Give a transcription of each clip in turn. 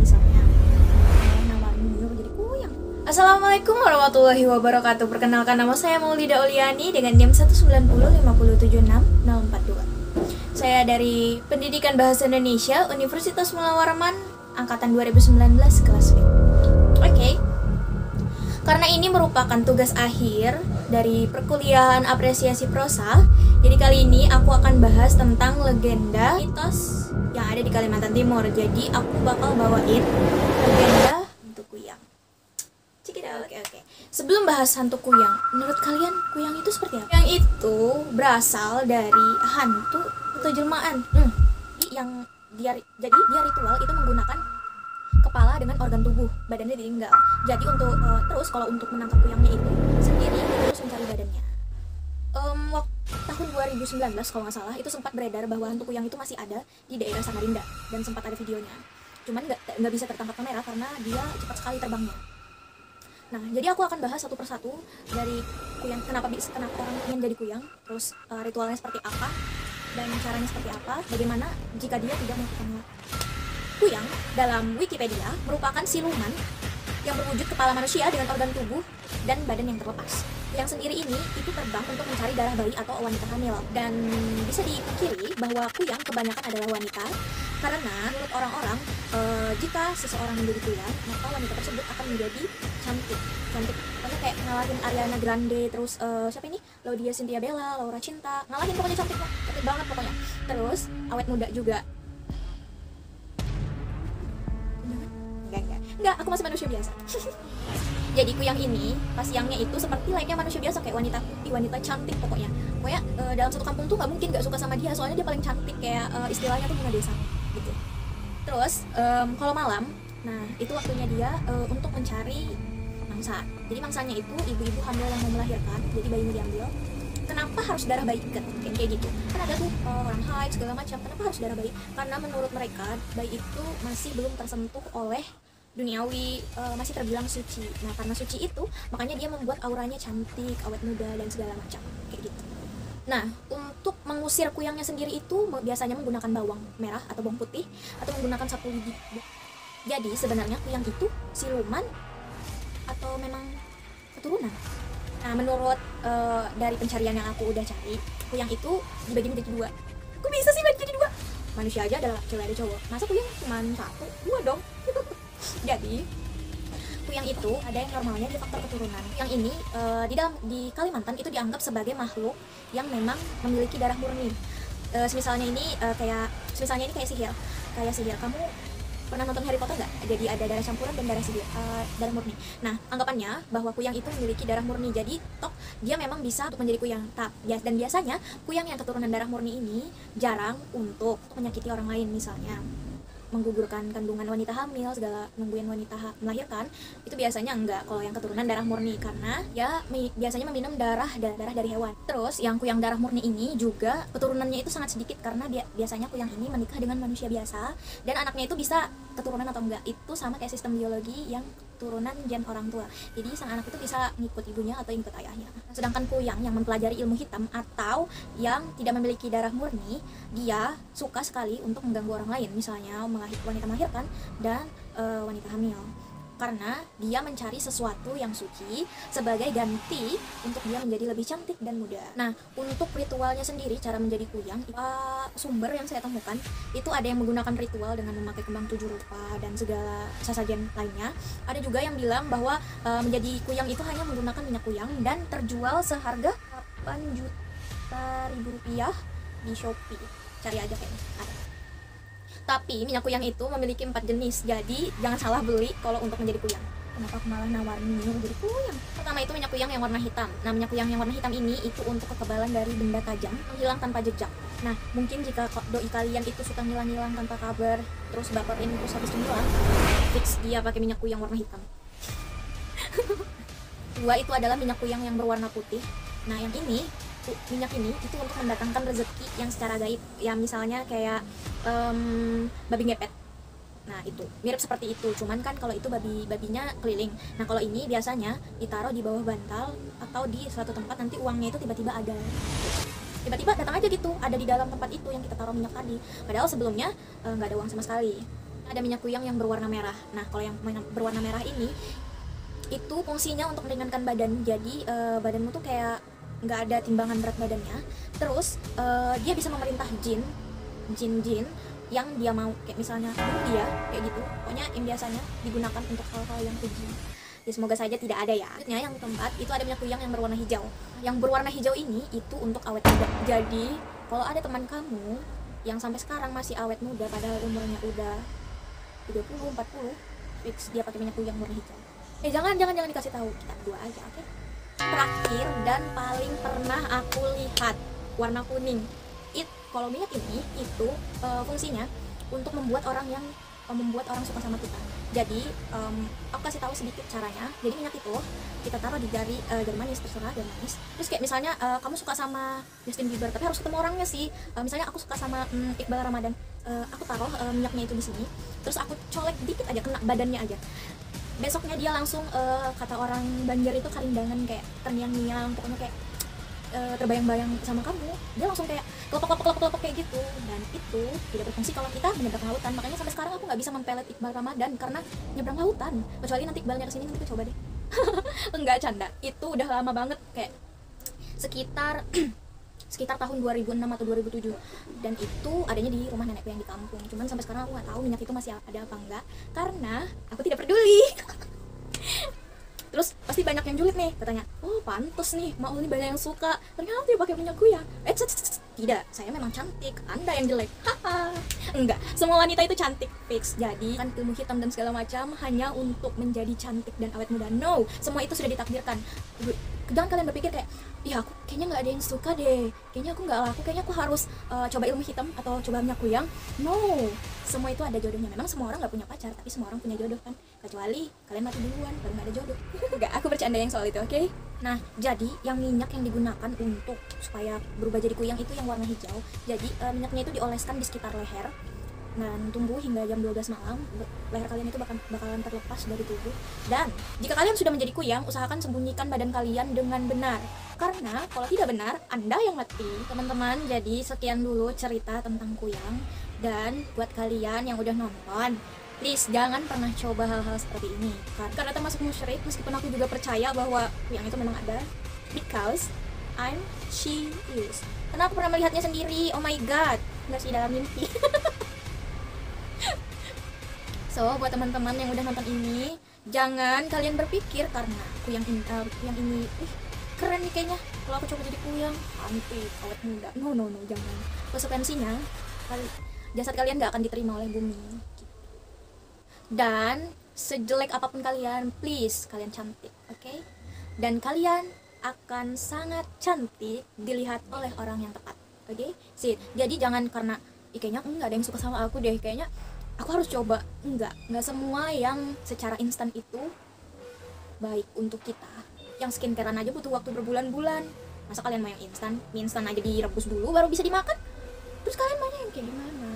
misalnya nawarnya jadi kuyang. Assalamualaikum warahmatullahi wabarakatuh. Perkenalkan, nama saya Maulida Uliani dengan NIM 190576042. Saya dari Pendidikan Bahasa Indonesia Universitas Mula Warman angkatan 2019 kelas B. Oke. Karena ini merupakan tugas akhir dari perkuliahan apresiasi prosa, jadi kali ini aku akan bahas tentang legenda mitos yang ada di Kalimantan Timur. Jadi aku bakal bawain legenda hantu kuyang. Oke. Sebelum bahas hantu kuyang, menurut kalian kuyang itu seperti apa? Kuyang itu berasal dari hantu atau jelmaan. Jadi dia ritual itu menggunakan kepala dengan organ tubuh, badannya ditinggal. Jadi untuk terus kalau untuk menangkap kuyangnya itu sendiri kita harus mencari badannya. Waktu tahun 2019 kalau nggak salah itu sempat beredar bahwa hantu kuyang itu masih ada di daerah Samarinda dan sempat ada videonya. Cuman nggak bisa tertangkap kamera karena dia cepat sekali terbangnya. Nah, jadi aku akan bahas satu persatu dari kuyang, kenapa orang ingin jadi kuyang, terus ritualnya seperti apa, dan caranya seperti apa, bagaimana jika dia tidak melakukannya. Kuyang dalam Wikipedia merupakan siluman yang berwujud kepala manusia dengan organ tubuh dan badan yang terlepas. Kuyang sendiri ini itu terbang untuk mencari darah bayi atau wanita hamil, dan bisa dipikiri bahwa kuyang kebanyakan adalah wanita karena menurut orang-orang jika seseorang menjadi kuyang maka wanita tersebut akan menjadi cantik, pokoknya kayak ngalahin Ariana Grande, terus siapa ini, Laudya Chintya Bella, Laura Cinta, ngalahin pokoknya, cantik banget pokoknya. Terus awet muda juga. Enggak, aku masih manusia biasa. Jadi kuyang ini pas siangnya itu seperti layaknya manusia biasa, kayak wanita putih, wanita cantik pokoknya dalam satu kampung tuh nggak mungkin nggak suka sama dia, soalnya dia paling cantik, kayak istilahnya tuh bunga desa gitu. Terus kalau malam, nah itu waktunya dia untuk mencari mangsa. Jadi mangsanya itu ibu-ibu hamil yang mau melahirkan, jadi bayinya diambil. Kenapa harus darah bayi kayak gitu? Kan ada tuh orang haid segala macam. Kenapa harus darah bayi? Karena menurut mereka bayi itu masih belum tersentuh oleh duniawi, masih terbilang suci. Nah, karena suci itu makanya dia membuat auranya cantik, awet muda dan segala macam kayak gitu. Nah, untuk mengusir kuyangnya sendiri itu biasanya menggunakan bawang merah atau bawang putih atau menggunakan sapu lidi. Jadi sebenarnya kuyang itu siluman atau memang keturunan? Nah, menurut dari pencarian yang aku udah cari, kuyang itu dibagi menjadi dua. Kok bisa sih bagi jadi dua? Manusia aja ada cewek ada cowok. Masa kuyang cuma satu? Dua dong. Jadi kuyang itu ada yang normalnya di faktor keturunan. Yang ini di Kalimantan itu dianggap sebagai makhluk yang memang memiliki darah murni. Misalnya ini kayak sihir. Kayak sihir. Kamu pernah nonton Harry Potter nggak? Jadi ada darah campuran dan darah murni. Nah, anggapannya bahwa kuyang itu memiliki darah murni. Jadi dia memang bisa untuk menjadi kuyang. Dan biasanya kuyang yang keturunan darah murni ini jarang untuk menyakiti orang lain, misalnya menggugurkan kandungan wanita hamil, segala nungguin wanita melahirkan, itu biasanya enggak kalau yang keturunan darah murni, karena ya biasanya meminum darah dari hewan. Terus yang kuyang darah murni ini juga keturunannya itu sangat sedikit, karena biasanya kuyang ini menikah dengan manusia biasa dan anaknya itu bisa keturunan atau enggak, itu sama kayak sistem biologi yang turunan gen orang tua. Jadi sang anak itu bisa ngikut ibunya atau ngikut ayahnya. Sedangkan kuyang yang mempelajari ilmu hitam atau yang tidak memiliki darah murni, dia suka sekali untuk mengganggu orang lain, misalnya wanita melahirkan dan wanita hamil, karena dia mencari sesuatu yang suci sebagai ganti untuk dia menjadi lebih cantik dan muda. Nah, untuk ritualnya sendiri, cara menjadi kuyang, sumber yang saya temukan itu ada yang menggunakan ritual dengan memakai kembang 7 rupa dan segala sesajen lainnya. Ada juga yang bilang bahwa menjadi kuyang itu hanya menggunakan minyak kuyang dan terjual seharga 8 juta ribu rupiah di Shopee. Cari aja kayaknya ada. Tapi minyak kuyang itu memiliki 4 jenis, jadi jangan salah beli kalau untuk menjadi kuyang. Kenapa aku malah nawarin menjadi kuyang? Pertama itu minyak kuyang yang warna hitam. Nah, minyak kuyang yang warna hitam ini itu untuk kekebalan dari benda tajam, menghilang tanpa jejak. Nah, mungkin jika doi kalian itu suka ngilang-ngilang tanpa kabar, terus baperin terus habis ngilang, fix dia pakai minyak kuyang warna hitam. Dua itu adalah minyak kuyang yang berwarna putih. Nah, yang ini minyak ini itu untuk mendatangkan rezeki yang secara gaib, ya misalnya kayak babi ngepet. Nah, itu mirip seperti itu, cuman kan kalau itu babinya keliling. Nah, kalau ini biasanya ditaruh di bawah bantal atau di suatu tempat, nanti uangnya itu tiba-tiba ada. Tiba-tiba datang aja gitu, ada di dalam tempat itu yang kita taruh minyak tadi. Padahal sebelumnya nggak ada uang sama sekali. Ada minyak kuyang yang berwarna merah. Nah, kalau yang berwarna merah ini itu fungsinya untuk meringankan badan. Jadi badanmu tuh kayak nggak ada timbangan berat badannya. Terus dia bisa memerintah jin yang dia mau, kayak misalnya dia kayak gitu. Pokoknya yang biasanya digunakan untuk hal-hal yang keji. Ya semoga saja tidak ada ya. Selanjutnya yang keempat itu ada minyak kuyang yang berwarna hijau. Yang berwarna hijau ini itu untuk awet muda. Jadi kalau ada teman kamu yang sampai sekarang masih awet muda padahal umurnya udah 30, 40, fix dia pakai minyak kuyang warna hijau. Jangan dikasih tahu, kita berdua aja, oke? Terakhir dan paling pernah aku lihat warna kuning. Kalau minyak ini itu fungsinya untuk membuat orang suka sama kita. Jadi aku kasih tahu sedikit caranya. Jadi minyak itu kita taruh di jari manis, terserah jari manis. Terus kayak misalnya kamu suka sama Justin Bieber tapi harus ketemu orangnya sih. Misalnya aku suka sama Iqbal Ramadan. Aku taruh minyaknya itu di sini. Terus aku colek dikit aja, kena badannya aja. Besoknya dia langsung kata orang Banjar itu karindangan, kayak terngiang-ngiang, pokoknya kayak terbayang-bayang sama kamu. Dia langsung kayak kelopak kayak gitu. Dan itu tidak berfungsi kalau kita menyeberang lautan. Makanya sampai sekarang aku nggak bisa mempelet Iqbal Ramadan karena nyebrang lautan. Kecuali nanti Iqbalnya kesini, nanti aku coba deh. Enggak, canda. Itu udah lama banget, kayak sekitar tahun 2006 atau 2007. Dan itu adanya di rumah nenekku yang di kampung. Cuman sampai sekarang aku nggak tahu minyak itu masih ada apa enggak, karena aku tidak peduli. Terus pasti banyak yang julid nih, katanya, oh pantes nih Mak Uli banyak yang suka, ternyata dia pakai minyak kuyang. Tidak, saya memang cantik, Anda yang jelek. Enggak, semua wanita itu cantik, fix. Jadi kan ilmu hitam dan segala macam hanya untuk menjadi cantik dan awet muda. No, semua itu sudah ditakdirkan. Jangan kalian berpikir kayak, ya aku kayaknya nggak ada yang suka deh, kayaknya aku nggak laku, kayaknya aku harus coba ilmu hitam atau coba minyak kuyang. No, semua itu ada jodohnya. Memang semua orang nggak punya pacar, tapi semua orang punya jodoh kan, kecuali kalian mati duluan baru nggak ada jodoh. Enggak, aku bercanda yang soal itu, oke? Nah, jadi yang minyak yang digunakan untuk supaya berubah jadi kuyang itu yang warna hijau. Jadi minyaknya itu dioleskan di sekitar leher. Nah, tunggu hingga jam 12 malam, leher kalian itu bakalan terlepas dari tubuh. Dan jika kalian sudah menjadi kuyang, usahakan sembunyikan badan kalian dengan benar. Karena kalau tidak benar, Anda yang mati. Teman-teman, jadi sekian dulu cerita tentang kuyang. Dan buat kalian yang udah nonton, please jangan pernah coba hal-hal seperti ini. Karena termasuk musyrik, meskipun aku juga percaya bahwa kuyang itu memang ada. Because she is. Karena aku pernah melihatnya sendiri, oh my god. Nggak sih, dalam mimpi. So, buat teman-teman yang udah nonton ini, jangan kalian berpikir karena kuyang ini keren nih kayaknya, kalau aku coba jadi kuyang, cantik, awet muda. No, jangan. Konsekuensinya, jasad kalian gak akan diterima oleh bumi. Dan sejelek apapun kalian, please kalian cantik, oke? Dan kalian akan sangat cantik dilihat oleh orang yang tepat, oke? Jadi jangan karena kayaknya nggak ada yang suka sama aku deh, kayaknya aku harus coba. Nggak semua yang secara instan itu baik untuk kita. Yang skincarean aja butuh waktu berbulan-bulan. Masa kalian mau yang instan? Mie instan aja direbus dulu baru bisa dimakan. Terus kalian maunya yang kayak gimana?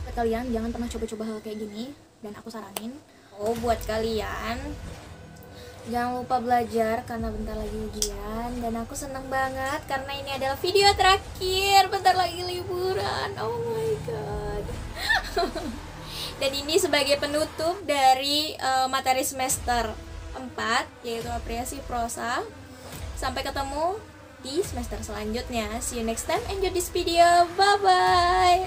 Buat kalian jangan pernah coba-coba hal kayak gini. Dan aku saranin, buat kalian jangan lupa belajar karena bentar lagi ujian. Dan aku senang banget karena ini adalah video terakhir, bentar lagi liburan. Oh my god. Dan ini sebagai penutup dari materi semester 4, yaitu Apresiasi Prosa. Sampai ketemu di semester selanjutnya. See you next time, enjoy this video, bye bye.